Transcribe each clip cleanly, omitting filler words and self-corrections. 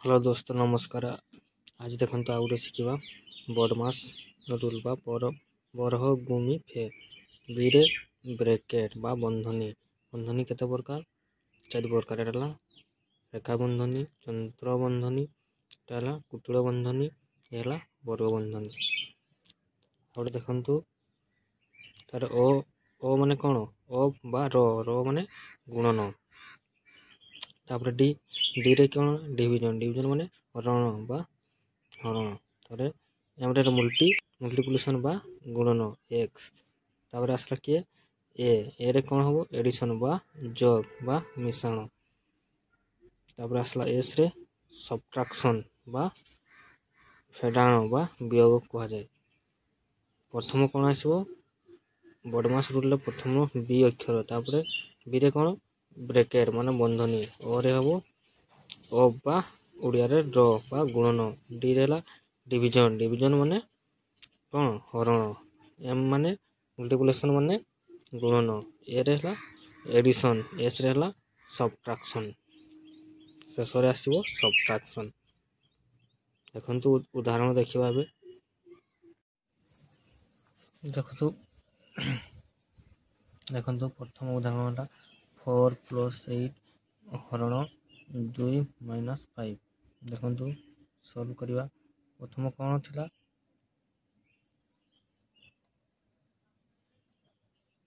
Hello दोस्तों नमस्कार। आज देखते आउ गोटे शिखा बदमाश रूल बा बरह गुमी फे बीरे ब्रेकेट बा बंधनी बंधनी केते प्रकार 4 प्रकार एला रेखा बंधनी चंद्र बंधनी एला कुटुळ बंधनी एला वर्ग बंधनी। और देखंतु तार ओ माने कोन ओ बा रो माने गुणन। तापर डी डी रे कोन डिवीजन डिवीजन माने हरण बा हरण। तारे एमरे मल्टीप्लिकेशन बा गुणन x। तापर आसला के ए रे कोन होबो एडिशन बा जोग बा मिश्रण। तापर आसला एस रे सब्ट्रैक्शन बा फेडाण बा वियोग कहा जाय। प्रथम कोन आसीबो बदमाश रूल प्रथम बी अक्षर। तापर बी रे कोन ब्रेकेट माने बंधनी ओ रे हबो ओ बा उड़िया रे ड्र बा गुणन। डी रे ला डिवीजन डिवीजन माने कोन हरण। एम माने मल्टीप्लिकेशन माने गुणन। ए रे ला एडिशन एस रे ला सब्ट्रैक्शन शेष रे आसीबो सब्ट्रैक्शन। देखंतु उदाहरण देखिबा बे देखंतु प्रथम उदाहरणटा 4 + 8 हरण 2 - 5। देखंतु सॉल्व करिवा। प्रथम कोन थिला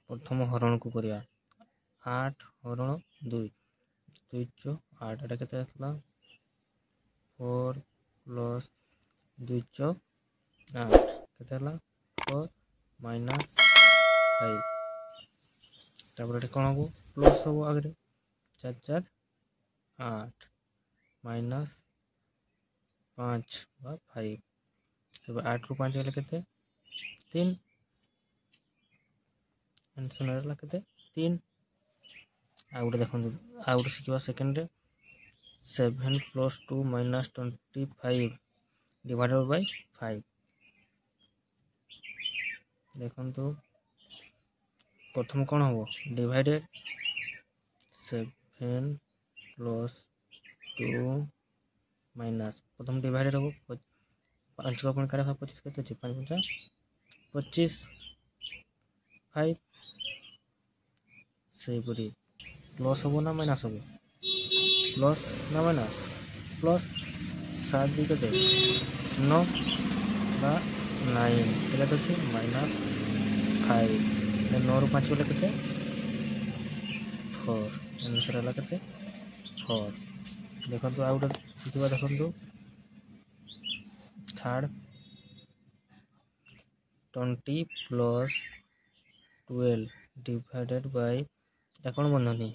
प्रथम हरण को करिया 8 हरण 2 2 * 8 एटा केते आसला 4 + 2 * 8 केते हला 4 - 5। तापर एटा कोन हो प्लस हो आगे 4 4 8 -5 बा 5। तब 8 रु 5 गेले केते 3 आंसर रहला केते 3। आ उडे देखंतु आ उडे सिखबा सेकंड रे 7 + 2 - 25 डिवाइडेड बाय 5। देखंतु प्रथम कोन हो डिवाइडेड 7 + 2 माइनस प्रथम डिवाइडेड हो 5 का अपन करे 25 केते अछि 5 × 25 5 से पूरी प्लस हो ना माइनस हो प्लस ना माइनस प्लस 7 दी केते 9 बा 9 केते अछि -5 9 रु 5 गेले केते 4 आंसर हला केते 4। देखंतु आ उडे सिखबा देखंतु थर्ड 20 + 12 डिवाइडेड बाय এটা কোন বন্ধনী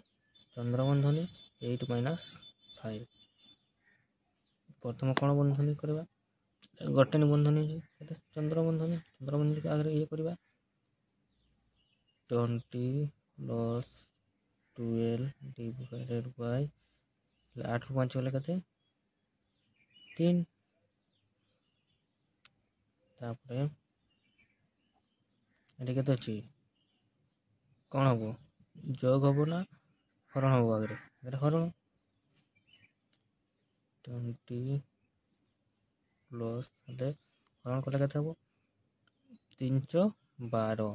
চন্দ্র বন্ধনী 8 - 5। प्रथम কোন বন্ধনী करबा গঠন বন্ধনী চন্দ্র বন্ধনী के आगे ये करबा 20 + 12 डिवाइडेड बाय 8 रु 5 गेले केते 3। तापरे एटा केते अछि कोन हबो जोग हबो ना हरण हबो आगे एटा हरण 20 प्लस एटा हरण कले केते हबो 3 * 12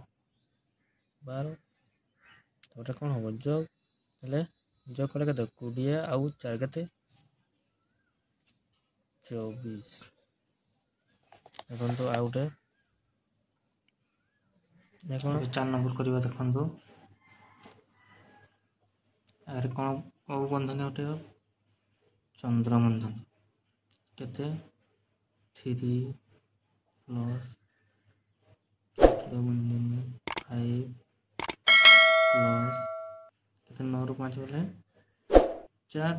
12। तो कोन हबो जोग हेले जोग कले केते 20 आउ 4 केते 24। देखंतु आउटे देखो 4 नंबर करबा देखंतु अरे कोन ओ बंधनी उठे चंद्र बंधनी केते 3 प्लस चंद्र बंधनी 5 प्लस केते 9 रु 5 गेले 4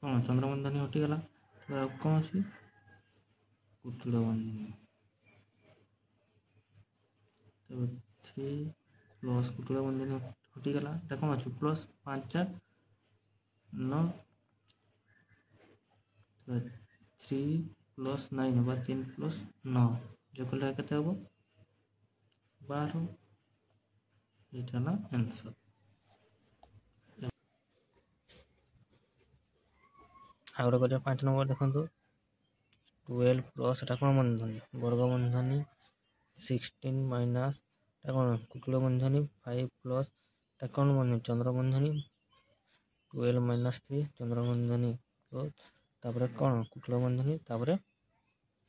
कोन चंद्र बंधनी उठी गला तो कोन अछि कुटुळ बंधनी 3 प्लस कुटुळ बंधनी उठी गला एटा कोन अछि प्लस 5 4 9 3 + 9 बा 3 + 9 जो कले केते हबो 12। एटा ना आंसर। ଆଉ ଗୋଟେ କରିବା 5 ନମ୍ବର ଦେଖନ୍ତୁ 12 ପ୍ଲସ୍ ଏଟା କ'ଣ ବନ୍ଧନୀ ବର୍ଗ ବନ୍ଧନୀ 16 ମାଇନସ୍ ଏଟା କ'ଣ କୁଟୁଳ ବନ୍ଧନୀ 5 ପ୍ଲସ୍ ଏଟା କ'ଣ ବନ୍ଧନୀ ଚନ୍ଦ୍ର ବନ୍ଧନୀ 12 ମାଇନସ୍ 3 ଚନ୍ଦ୍ର ବନ୍ଧନୀ ପ୍ଲସ୍ ତାପରେ କ'ଣ କୁଟୁଳ ବନ୍ଧନୀ ତାପରେ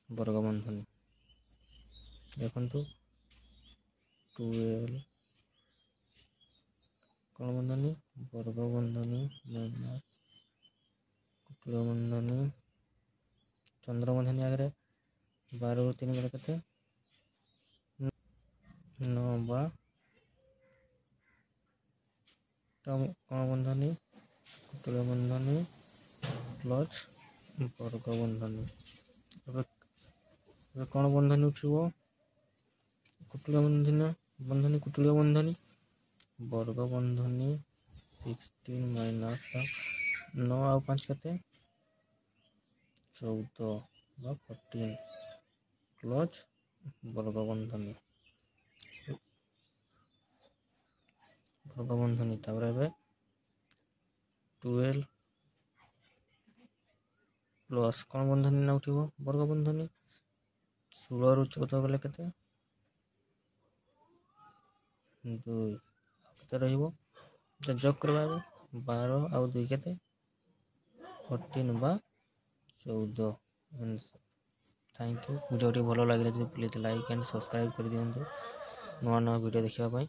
ବର୍ଗ ବନ୍ଧନୀ ଦେଖନ୍ତୁ 12 କ'ଣ ବନ୍ଧନୀ ବର୍ଗ ବନ୍ଧନୀ ମାଇନସ୍ କୁଟୁଳ ବନ୍ଧନୀ ଚନ୍ଦ୍ର ବନ୍ଧନୀ ଆଗରେ 12 ରୁ 3 ଗଲେ କେତେ 9 ବା କ'ଣ ବନ୍ଧନୀ କୁଟୁଳ ବନ୍ଧନୀ ପ୍ଲସ୍ ବର୍ଗ ବନ୍ଧନୀ ଏବେ କ'ଣ ବନ୍ଧନୀ ଉଠିବ କୁଟୁଳ ବନ୍ଧନୀ କୁଟୁଳ ବନ୍ଧନୀ ବର୍ଗ ବନ୍ଧନୀ 16 ମାଇନସ୍ 9 ଆଉ 5 କେତେ 14 ବା 14 ପ୍ଲସ୍ ବର୍ଗ ବନ୍ଧନୀ ତାପରେ ଏବେ 12 ପ୍ଲସ୍ କ'ଣ ବନ୍ଧନୀ ନା ଉଠିବ ବର୍ଗ ବନ୍ଧନୀ 16 ରୁ 14 ଗଲେ କେତେ 2 କେତେ ରହିବ ଯୋଗ କରିବା ଏବେ 12 ଆଉ 2 କେତେ 14 ବା 14 ଥ୍ୟାଙ୍କ ୟୁ ଭିଡ଼ିଓଟି ଭଲ ଲାଗିଲେ ଯଦି ପ୍ଲିଜ୍ ଲାଇକ୍ ଆଣ୍ଡ ସବସ୍କ୍ରାଇବ୍ କରିଦିଅନ୍ତୁ ନୂଆ ନୂଆ ଭିଡ଼ିଓ ଦେଖିବା ପାଇଁ।